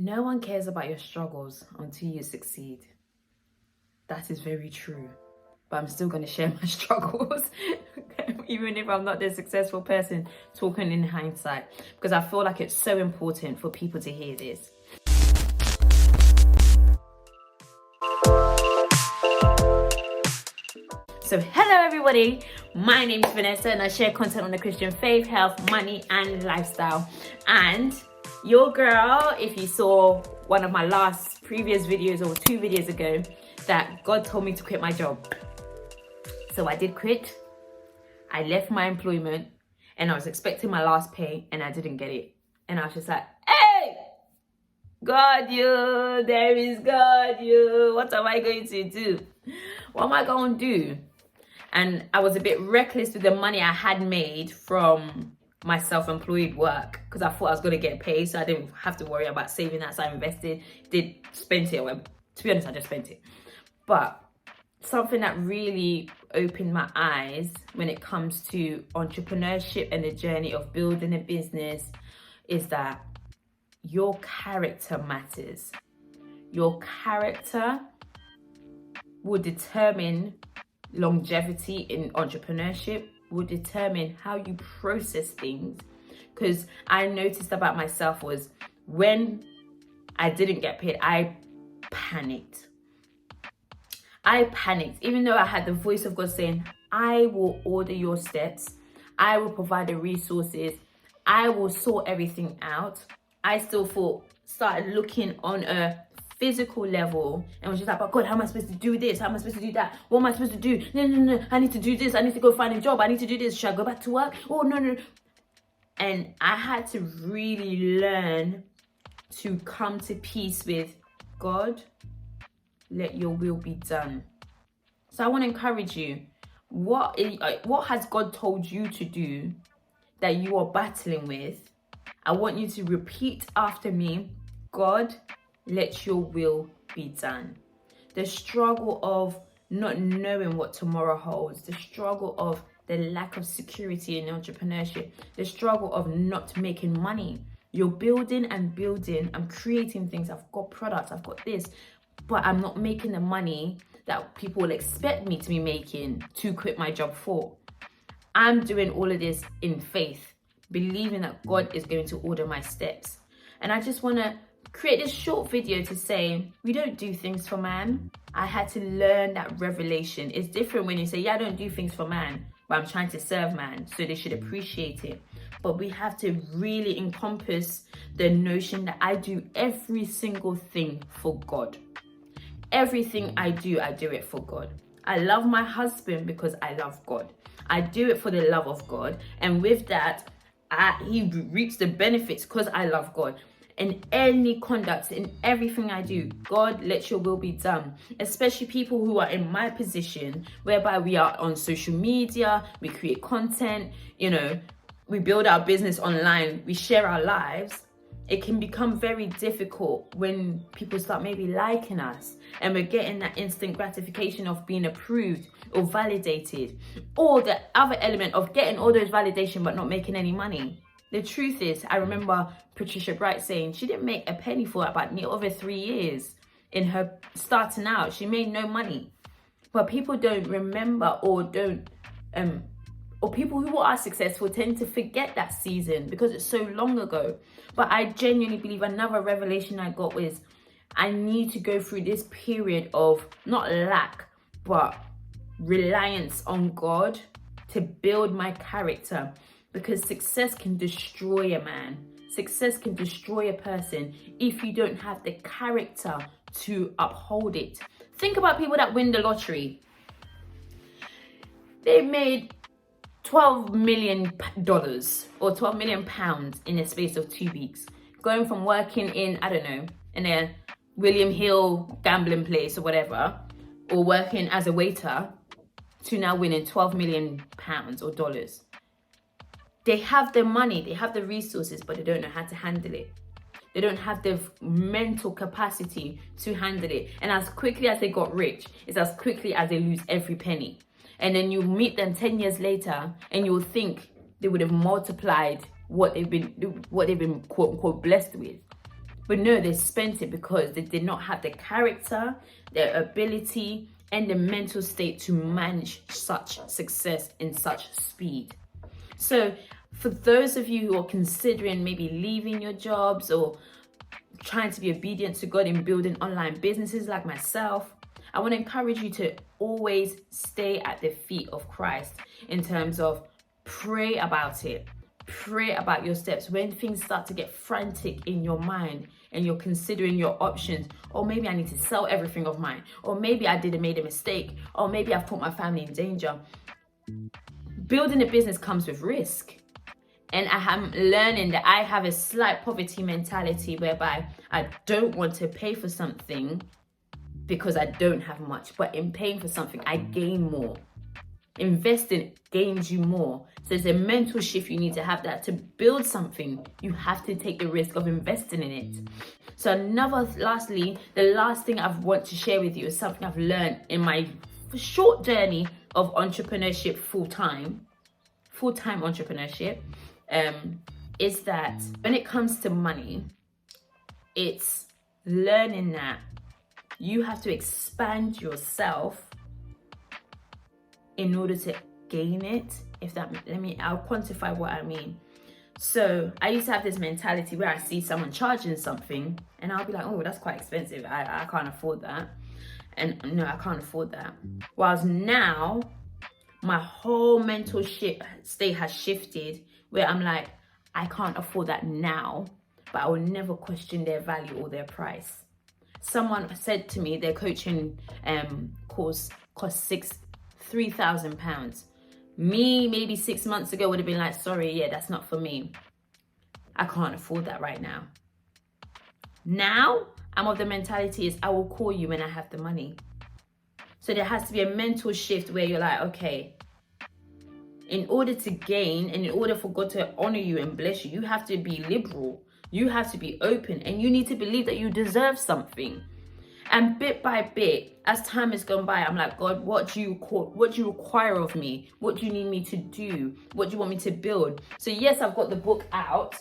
No one cares about your struggles until you succeed. That is very true. But I'm still going to share my struggles, even if I'm not the successful person talking in hindsight, because I feel like it's so important for people to hear this. So hello everybody, my name is Vanessa and I share content on the Christian faith, health, money and lifestyle. And your girl, if you saw one of my previous videos or 2 videos ago, that God told me to quit my job. So I did quit. I left my employment and I was expecting my last pay and I didn't get it. And I was just like, hey, God, you, there is God, you, what am I going to do? What am I going to do? And I was a bit reckless with the money I had made from my self-employed work because I thought I was going to get paid, so I didn't have to worry about saving that. So I invested, spent it. Well, to be honest, I just spent it. But something that really opened my eyes when it comes to entrepreneurship and the journey of building a business is that your character matters. Your character will determine longevity in entrepreneurship, will determine how you process things. Because I noticed about myself was when I didn't get paid, I panicked. Even though I had the voice of God saying, I will order your steps, I will provide the resources, I will sort everything out. I still started looking on a physical level and was just like, but God, how am I supposed to do this? How am I supposed to do that? What am I supposed to do? No, I need to do this. I need to go find a job. I need to do this. Should I go back to work? Oh, no. And I had to really learn to come to peace with God, let your will be done. So I want to encourage you. What has God told you to do that you are battling with? I want you to repeat after me. God, let your will be done. The struggle of not knowing what tomorrow holds, the struggle of the lack of security in entrepreneurship, the struggle of not making money. You're building and building. I'm creating things. I've got products. I've got this, but I'm not making the money that people will expect me to be making to quit my job for. I'm doing all of this in faith, believing that God is going to order my steps. And I just want to create this short video to say, we don't do things for man. I had to learn that revelation. It's different when you say, yeah, I don't do things for man, but I'm trying to serve man, so they should appreciate it. But we have to really encompass the notion that I do every single thing for God. Everything I do it for God. I love my husband because I love God. I do it for the love of God. And with that, he reaps the benefits because I love God. In any conduct, in everything I do, God, let your will be done. Especially people who are in my position, whereby we are on social media, we create content, we build our business online, we share our lives. It can become very difficult when people start maybe liking us and we're getting that instant gratification of being approved or validated, or the other element of getting all those validation but not making any money. The truth is, I remember Patricia Bright saying she didn't make a penny for about over 3 years in her starting out. She made no money. But people don't remember or people who are successful tend to forget that season because it's so long ago. But I genuinely believe another revelation I got was I need to go through this period of not lack, but reliance on God to build my character. Because success can destroy a man. Success can destroy a person if you don't have the character to uphold it. Think about people that win the lottery. They made $12 million or 12 million pounds in a space of 2 weeks. Going from working in a William Hill gambling place or whatever, or working as a waiter, to now winning 12 million pounds or dollars. They have the money, they have the resources, but they don't know how to handle it. They don't have the mental capacity to handle it. And as quickly as they got rich, it's as quickly as they lose every penny. And then you meet them 10 years later and you'll think they would have multiplied what they've been quote unquote blessed with. But no, they spent it because they did not have the character, the ability, and the mental state to manage such success in such speed. So for those of you who are considering maybe leaving your jobs or trying to be obedient to God in building online businesses like myself, I want to encourage you to always stay at the feet of Christ in terms of pray about it. Pray about your steps. When things start to get frantic in your mind and you're considering your options, or maybe I need to sell everything of mine, or maybe I made a mistake, or maybe I've put my family in danger. Building a business comes with risk. And I am learning that I have a slight poverty mentality whereby I don't want to pay for something because I don't have much. But in paying for something, I gain more. Investing gains you more. So it's a mental shift you need to have, that to build something, you have to take the risk of investing in it. So lastly, the last thing I want to share with you is something I've learned in my short journey of entrepreneurship, full-time entrepreneurship, is that when it comes to money, it's learning that you have to expand yourself in order to gain it. I'll quantify what I mean. So I used to have this mentality where I see someone charging something and I'll be like, oh, that's quite expensive. I can't afford that. And no, I can't afford that. Whereas now, my whole mental state has shifted where I'm like, I can't afford that now, but I will never question their value or their price. Someone said to me their coaching course costs £3,000. Me, maybe 6 months ago, would have been like, sorry, yeah, that's not for me. I can't afford that right now. Now, I'm of the mentality is I will call you when I have the money. So there has to be a mental shift where you're like, okay, in order to gain and in order for God to honor you and bless you, you have to be liberal. You have to be open, and you need to believe that you deserve something. And bit by bit, as time has gone by, I'm like, God, what do you require of me? What do you need me to do? What do you want me to build? So yes, I've got the book out.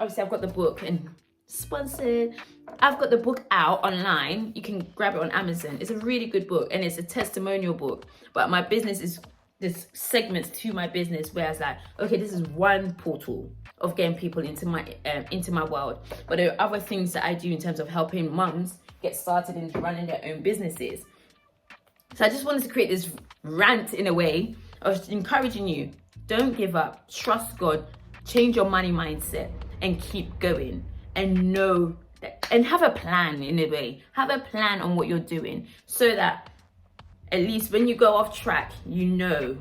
Obviously, I've got the book and sponsored. I've got the book out online. You can grab it on Amazon. It's a really good book and it's a testimonial book. But my business is, there's segments to my business where I was like, okay, this is one portal of getting people into my world. But there are other things that I do in terms of helping mums get started in running their own businesses. So I just wanted to create this rant in a way of encouraging you. Don't give up. Trust God. Change your money mindset and keep going. And know that, and have a plan in a way. Have a plan on what you're doing so that at least when you go off track, you know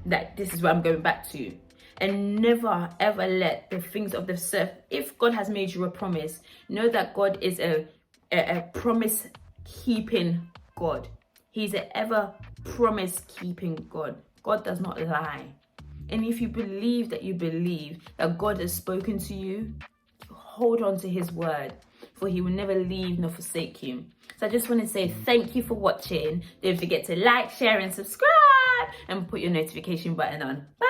that this is where I'm going back to. And never ever let the things of the surf, if God has made you a promise, know that God is a promise keeping God. He's an ever promise keeping God. God does not lie. And if you believe that God has spoken to you, hold on to his word, for he will never leave nor forsake you. So I just want to say thank you for watching. Don't forget to like, share and subscribe and put your notification button on. Bye.